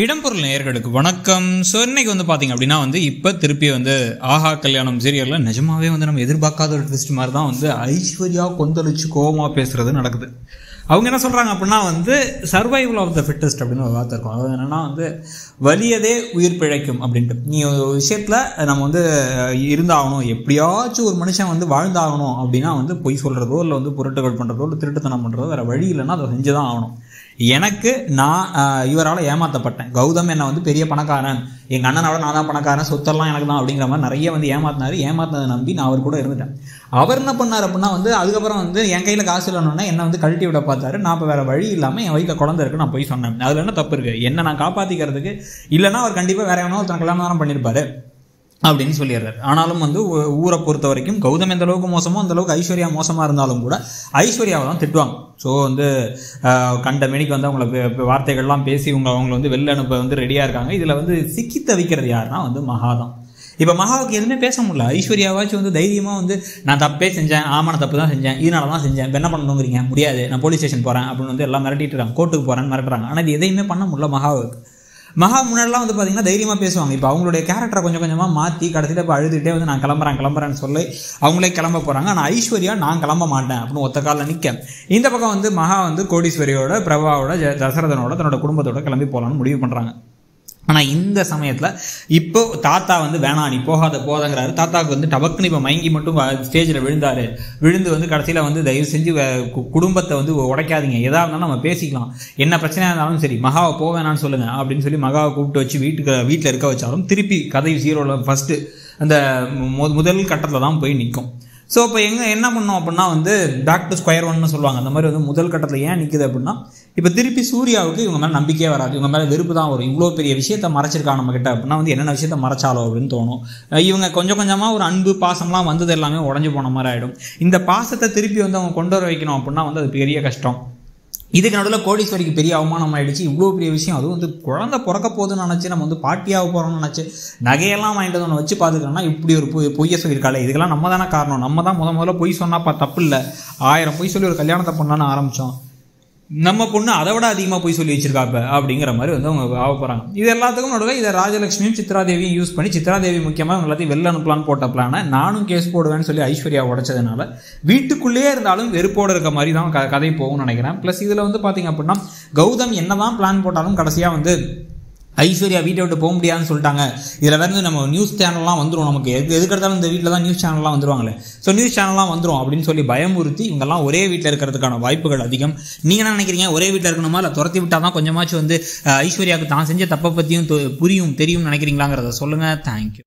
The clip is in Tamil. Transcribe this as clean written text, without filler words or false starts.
இடம்பொருள் நேயர்களுக்கு வணக்கம். ஸோ இன்னைக்கு பார்த்தீங்க அப்படின்னா இப்போ திருப்பி ஆஹா கல்யாணம் சீரியலில் நிஜமாவே நம்ம எதிர்பார்க்காத ஒரு ட்விஸ்ட் மாதிரி தான் ஐஸ்வர்யா கொந்தளிச்சு கோவமாக பேசுறது நடக்குது. அவங்க என்ன சொல்கிறாங்க அப்படின்னா சர்வைவல் ஆஃப் த ஃபிட்டஸ்ட் அப்படின்னு ஒரு வார்த்தை இருக்கும். அது என்னென்னா வலியதே உயிர் பிழைக்கும் அப்படின்ட்டு. நீ ஒரு விஷயத்தில் நம்ம இருந்தாகணும், எப்படியாச்சும் ஒரு மனுஷன் வாழ்ந்தாகணும் அப்படின்னா பொய் சொல்கிறதோ இல்லை புரட்டுகள் பண்ணுறதோ இல்லை திருட்டுத்தனம் பண்ணுறதோ வேறு வழி இல்லைன்னா அதை செஞ்சு தான் ஆகணும். எனக்கு நான் இவரால் ஏமாற்றப்பட்டேன். கௌதம் என்னை பெரிய பணக்காரன், எங்கள் அண்ணனோட நான் தான் பணக்காரன், சொத்தெல்லாம் எனக்கு தான் அப்படிங்கிற மாதிரி நிறைய ஏமாத்தினதை நம்பி நான் அவர் கூட இருந்துட்டேன். அவர் என்ன பண்ணார் அப்படின்னா அதுக்கப்புறம் என் கையில் காசு இல்லைன்னா என்னை கழட்டி விட பார்த்தாரு. நான் இப்போ வேறு வழி இல்லாமல் என் வயிற்றில் குழந்தை இருக்கு, நான் போய் சொன்னேன். அதில் என்ன தப்பு இருக்குது? என்ன நான் காப்பாற்றிக்கிறதுக்கு இல்லைன்னா அவர் கண்டிப்பாக வேற எவனோ ஒருத்தன் கல்யாணம் தானே பண்ணியிருப்பாரு அப்படின்னு சொல்லிடுறாரு. ஆனாலும் ஊரை பொறுத்த வரைக்கும் கௌதம் எந்த அளவுக்கு மோசமோ அந்த அளவுக்கு ஐஸ்வர்யா மோசமாக இருந்தாலும் கூட ஐஸ்வர்யாவை தான் திட்டுவாங்க. ஸோ கண்ட மேனிக்கு அவங்களை வார்த்தைகள்லாம் பேசி அவங்களை வெளில அனுப்ப ரெடியாக இருக்காங்க. இதில் சிக்கி தவிக்கிறது யாருன்னா மகா தான். இப்போ மகாவுக்கு எதுவுமே பேச முடியல. ஐஸ்வர்யாவாச்சும் தைரியமாக நான் தப்பே செஞ்சேன், ஆமான தப்பு தான் செஞ்சேன், இதனால தான் செஞ்சேன், இப்போ என்ன பண்ணணுங்கிறீங்க, முடியாது, நான் போலீஸ் ஸ்டேஷன் போகிறேன் அப்படின்னு எல்லாம் மிரட்டிட்டு இருக்காங்க, கோர்ட்டுக்கு போகிறேன்னு மிரட்டுறாங்க. ஆனால் இது எதையுமே பண்ண முடியல மகாவுக்கு. மகா முன்னாடிலாம் பார்த்தீங்கன்னா தைரியமாக பேசுவாங்க. இப்போ அவங்களுடைய கேரக்டரை கொஞ்சம் கொஞ்சமாக மாற்றி கடைசியில் இப்போ அழுதுகிட்டே நான் கிளம்புறேன்னு சொல்லி அவங்களே கிளம்ப போகிறாங்க. ஆனால் ஐஸ்வர்யா நான் கிளம்ப மாட்டேன் அப்படின்னு ஒத்த காலில் நிற்க, இந்த பக்கம் மகா கோடீஸ்வரியோட பிரபாவோட தசரதனோட தன்னோட குடும்பத்தோட கிளம்பி போகலான்னு முடிவு பண்ணுறாங்க. ஆனால் இந்த சமயத்தில் இப்போ தாத்தா வேணாம் நீ போதங்கிறாரு. தாத்தாவுக்கு டபக்குன்னு இப்போ மயங்கி மட்டும் ஸ்டேஜில் விழுந்து கடைசியில் தயவு செஞ்சு குடும்பத்தை உடைக்காதீங்க, எதாக இருந்தாலும் நம்ம பேசிக்கலாம், என்ன பிரச்சனையாக இருந்தாலும் சரி, மகாவை போவேணான்னு சொல்லுங்கள் அப்படின்னு சொல்லி மகாவை கூப்பிட்டு வச்சு வீட்டில் இருக்க வச்சாலும் திருப்பி கதை ஜீரோவில் ஃபஸ்ட்டு அந்த முதல் கட்டத்தில் தான் போய் நிற்கும். ஸோ இப்போ என்ன பண்ணோம் அப்படின்னா பேக் டு ஸ்கொயர் ஒன்னு சொல்லுவாங்க. அந்த மாதிரி முதல் கட்டத்தில் ஏன் நிற்குது அப்படின்னா இப்போ திருப்பி சூர்யாவுக்கு இவங்க மேலே நம்பிக்கையே வராது, இவங்க மேலே வெறுப்பு தான் வரும். இவ்வளோ பெரிய விஷயத்தை மறைச்சிருக்காங்க நம்மக்கிட்ட அப்படின்னா என்னென்ன விஷயத்த மறைச்சாலோ அப்படின்னு தோணும். இவங்க கொஞ்சம் கொஞ்சமாக ஒரு அன்பு பாசம்லாம் வந்தது எல்லாமே உடஞ்சி போன மாதிரி ஆகிடும். இந்த பாசத்தை திருப்பி அவங்க கொண்டு வர வைக்கணும் அப்படின்னா அது பெரிய கஷ்டம். இதுக்கு நடுவில் கோடீஸ்வரிக்கு பெரிய அவமானம் ஆகிடுச்சு. இவ்வளோ பெரிய விஷயம், அதுவும் குழந்தை பிறக்க போகுதுன்னு நினச்சி நம்ம பாட்டியாக போகிறோம்னு நினச்சி நகையெல்லாம் வாங்கிட்டு ஒன்று வச்சு பார்த்துக்கணும்னா இப்படி ஒரு பொய்யை சொல்லியிருக்காளே, இதுக்கெல்லாம் நம்ம தானே காரணம், நம்ம தான் முதல்ல பொய் சொன்னாப்பா தப்பு இல்லை, 1000 பொய் சொல்லி ஒரு கல்யாணத்தை பண்ணலான்னு ஆரம்பித்தோம், நம்ம பொண்ணு அதை விட அதிகமாக போய் சொல்லி வச்சிருக்காப்ப அப்படிங்கிற மாதிரி அவங்க ஆக போகிறாங்க. இது எல்லாத்துக்கும் நடுவில் இதை ராஜலட்சுமியும் சித்ராதேவியும் யூஸ் பண்ணி, சித்ராதேவி முக்கியமாக எல்லாத்தையும் வெளில அனுப்பலான்னு போட்ட பிளானை நானும் கேஸ் போடுவேன்னு சொல்லி ஐஸ்வர்யா உடைச்சதுனால வீட்டுக்குள்ளேயே இருந்தாலும் வெறுப்போடு இருக்க மாதிரி தான் கதை போகும்னு நினைக்கிறேன். ப்ளஸ் இதில் பார்த்தீங்க அப்படின்னா கௌதம் என்ன தான் பிளான் போட்டாலும் கடைசியாக ஐஸ்வர்யா வீட்டை விட்டு போக முடியாதுன்னு சொல்லிட்டாங்க. இதில் நம்ம நியூஸ் சேனல்லாம் வந்துடும், நமக்கு எதுக்கெடுத்தாலும் இந்த வீட்டில் தான் நியூஸ் சேனல்லாம் வந்துருவாங்களே, ஸோ நியூஸ் சேனல்லாம் வந்துடும் அப்படின்னு சொல்லி பயமுறுத்தி இவங்கெல்லாம் ஒரே வீட்டில் இருக்கிறதுக்கான வாய்ப்புகள் அதிகம். நீங்கள் என்ன நினைக்கிறீங்க, ஒரே வீட்டில் இருக்கணுமா இல்லை துரத்தி விட்டால் தான் கொஞ்சமாச்சும் ஐஸ்வர்யாவுக்கு தான் செஞ்ச தப்பை பற்றியும் தெரியும் நினைக்கிறீங்களாங்கிறத சொல்லுங்கள். தேங்க்யூ.